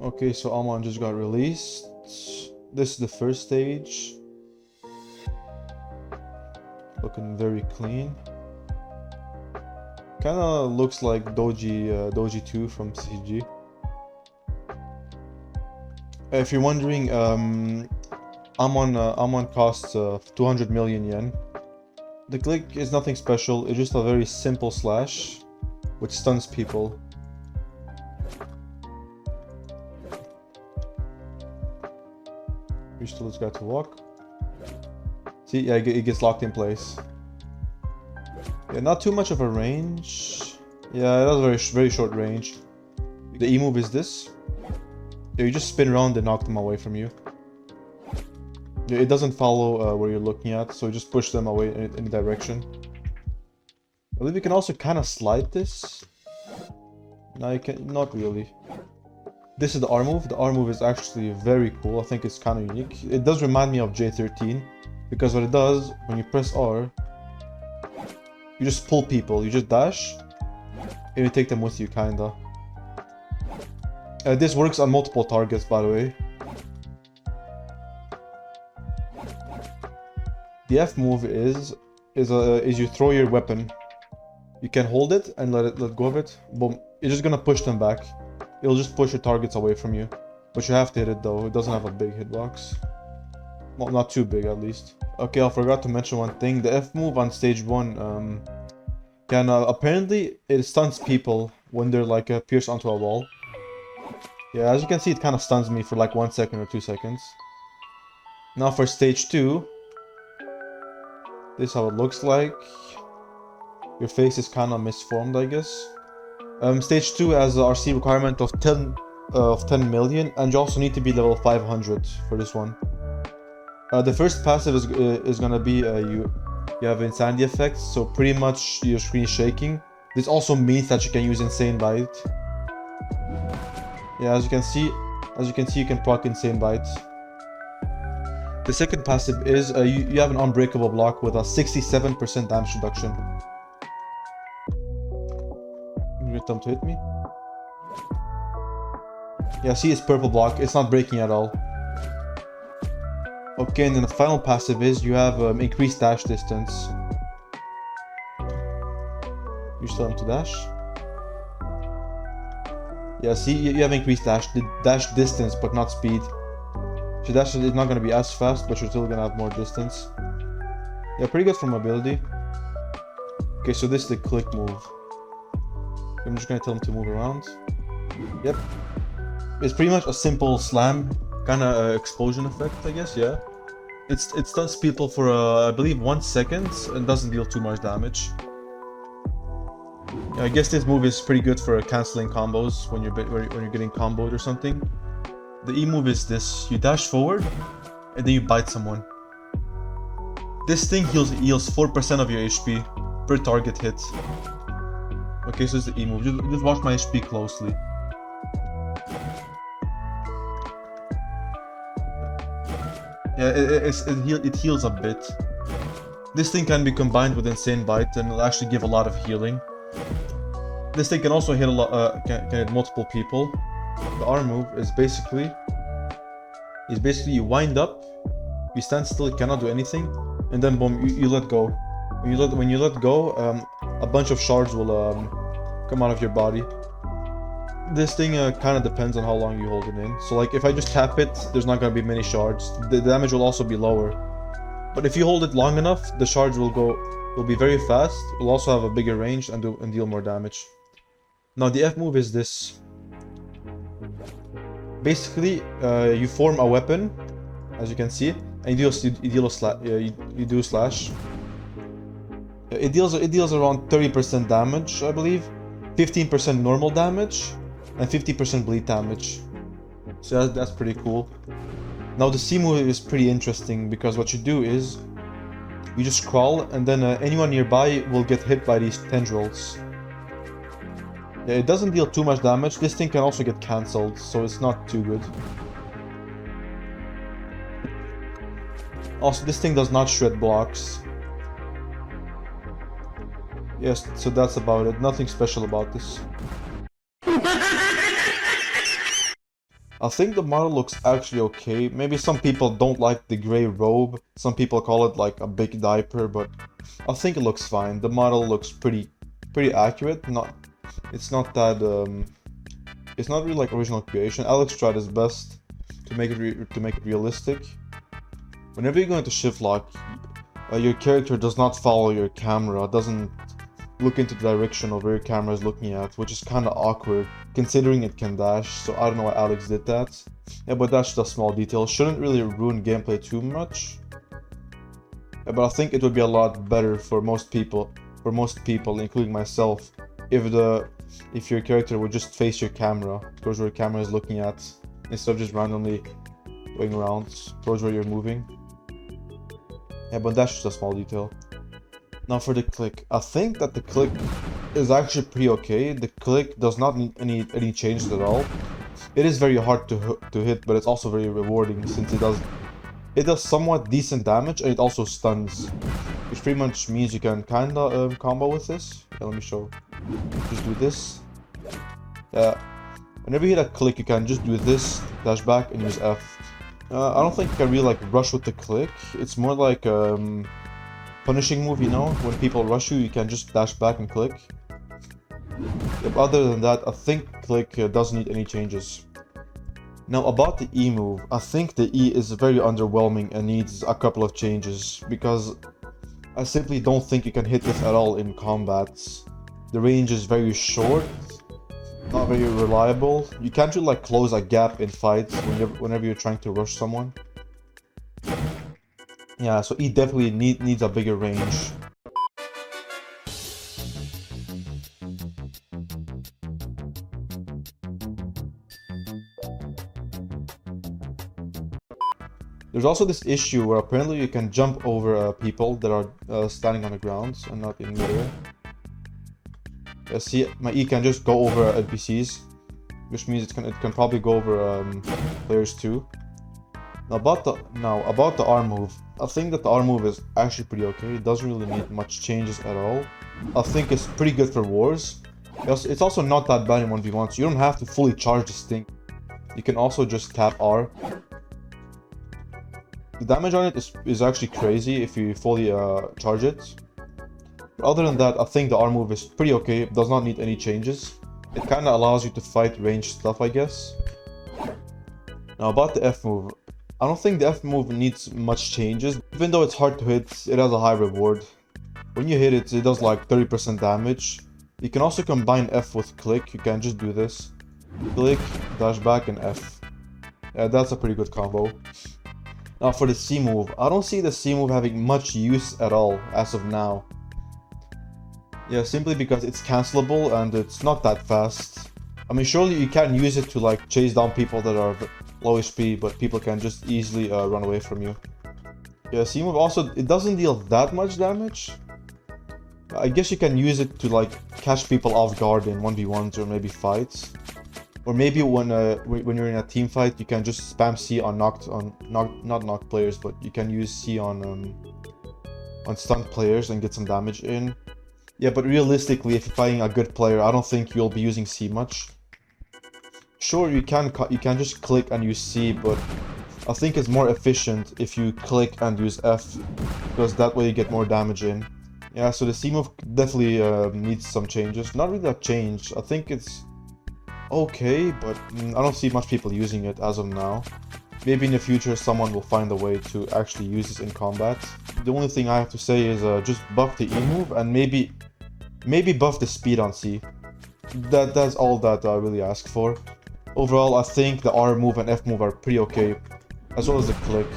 Okay, so Amon just got released. This is the first stage. Looking very clean. Kinda looks like Doji 2 from CG. If you're wondering, Amon costs 200 million yen. The click is nothing special, it's just a very simple slash, which stuns people. You still this guy to walk. See, yeah, it gets locked in place. Yeah, not too much of a range. Yeah, it has a very short range. The E move is this. Yeah, you just spin around and knock them away from you. Yeah, it doesn't follow where you're looking at, so you just push them away in any direction. I believe you can also kind of slide this. No, you can not really. This is the R move. The R move is actually very cool. I think it's kind of unique. It does remind me of J13, because what it does, when you press R, you just pull people. You just dash, and you take them with you, kinda. This works on multiple targets, by the way. The F move is you throw your weapon. You can hold it and let go of it. Boom. You're just gonna push them back. It'll just push your targets away from you. But you have to hit it though. It doesn't have a big hitbox. Well, not too big at least. Okay, I forgot to mention one thing. The F move on stage 1 can apparently it stuns people when they're like pierced onto a wall. Yeah, as you can see, it kind of stuns me for like 1 second or 2 seconds. Now for stage 2, this is how it looks like. Your face is kind of misformed, I guess. Stage 2 has a RC requirement of 10 million, and you also need to be level 500 for this one. The first passive is gonna be you have insanity effects, so pretty much your screen is shaking. This also means that you can use Insane Bite. Yeah, as you can see, you can proc Insane Bite. The second passive is you have an unbreakable block with a 67% damage reduction. Get them to hit me. Yeah, see, it's purple block. It's not breaking at all. Okay, and then the final passive is you have increased dash distance. You still have to dash. Yeah, see, you have increased dash distance, but not speed. So dash is not going to be as fast, but you're still going to have more distance. Yeah, pretty good for mobility. Okay, so this is the click move. I'm just going to tell him to move around. Yep. It's pretty much a simple slam, kind of explosion effect, I guess, yeah. It stuns people for, I believe, 1 second, and doesn't deal too much damage. Yeah, I guess this move is pretty good for cancelling combos when you're getting comboed or something. The E move is this. You dash forward, and then you bite someone. This thing heals 4% of your HP per target hit. Okay, so it's the E move. Just watch my HP closely. Yeah, it heals a bit. This thing can be combined with Insane Bite and it'll actually give a lot of healing. This thing can also hit a lot, can hit multiple people. The R move is basically you wind up, you stand still, you cannot do anything, and then boom, you let go. When you let go, a bunch of shards will come out of your body. This thing kind of depends on how long you hold it in. So like if I just tap it, there's not going to be many shards. The damage will also be lower. But if you hold it long enough, the shards will be very fast. Will also have a bigger range and deal more damage. Now the F move is this. Basically, you form a weapon, as you can see, and you do a slash. It deals around 30% damage, I believe, 15% normal damage, and 50% bleed damage. So that's pretty cool. Now the C move is pretty interesting because what you do is you just crawl, and then anyone nearby will get hit by these tendrils. Yeah, it doesn't deal too much damage. This thing can also get cancelled, so it's not too good. Also, this thing does not shred blocks. Yes, so that's about it. Nothing special about this. I think the model looks actually okay. Maybe some people don't like the gray robe. Some people call it like a big diaper, but I think it looks fine. The model looks pretty accurate. It's not that it's not really like original creation. Alex tried his best to make it realistic. Whenever you go into shift lock, your character does not follow your camera. Doesn't look into the direction of where your camera is looking at, which is kind of awkward considering it can dash. So I don't know why Alex did that. Yeah, but that's just a small detail. Shouldn't really ruin gameplay too much. Yeah, but I think it would be a lot better for most people, including myself, if your character would just face your camera towards where your camera is looking at, instead of just randomly going around towards where you're moving. Yeah, but that's just a small detail. Now for the click, I think that the click is actually pretty okay. The click does not need any changes at all. It is very hard to hit, but it's also very rewarding since it does somewhat decent damage and it also stuns, which pretty much means you can kinda combo with this. Yeah, let me show. Just do this. Yeah, whenever you hit a click, you can just do this, dash back, and use F. I don't think you can really like rush with the click. It's more like punishing move, you know? When people rush you, you can just dash back and click. Yep, other than that, I think click doesn't need any changes. Now about the E move, I think the E is very underwhelming and needs a couple of changes, because I simply don't think you can hit this at all in combats. The range is very short, not very reliable. You can't really like close a gap in fights whenever you're trying to rush someone. Yeah, so E definitely needs a bigger range. There's also this issue where apparently you can jump over people that are standing on the ground and not in midair. See, my E can just go over NPCs, which means it can probably go over players too. Now about the R move, I think that the R move is actually pretty okay. It doesn't really need much changes at all. I think it's pretty good for wars. It's also not that bad in 1v1, so you don't have to fully charge this thing. You can also just tap R. The damage on it is actually crazy if you fully charge it. But other than that, I think the R move is pretty okay. It does not need any changes. It kind of allows you to fight ranged stuff, I guess. Now about the F move, I don't think the F move needs much changes. Even though it's hard to hit, it has a high reward. When you hit it, it does like 30% damage. You can also combine F with click. You can just do this. Click, dash back, and F. Yeah, that's a pretty good combo. Now for the C move, I don't see the C move having much use at all as of now. Yeah, simply because it's cancelable and it's not that fast. I mean, surely you can use it to like chase down people that are low HP, but people can just easily run away from you. Yeah, C move also, it doesn't deal that much damage. I guess you can use it to like catch people off guard in 1v1s or maybe fights. Or maybe when you're in a team fight, you can just spam C on not knocked players, but you can use C on stunned players and get some damage in. Yeah, but realistically, if you're fighting a good player, I don't think you'll be using C much. Sure, you can just click and use C, but I think it's more efficient if you click and use F, because that way you get more damage in. Yeah, so the C move definitely needs some changes. Not really a change. I think it's okay, but I don't see much people using it as of now. Maybe in the future someone will find a way to actually use this in combat. The only thing I have to say is just buff the E move and maybe buff the speed on C. That's all that I really ask for. Overall, I think the R move and F move are pretty okay, as well as the click.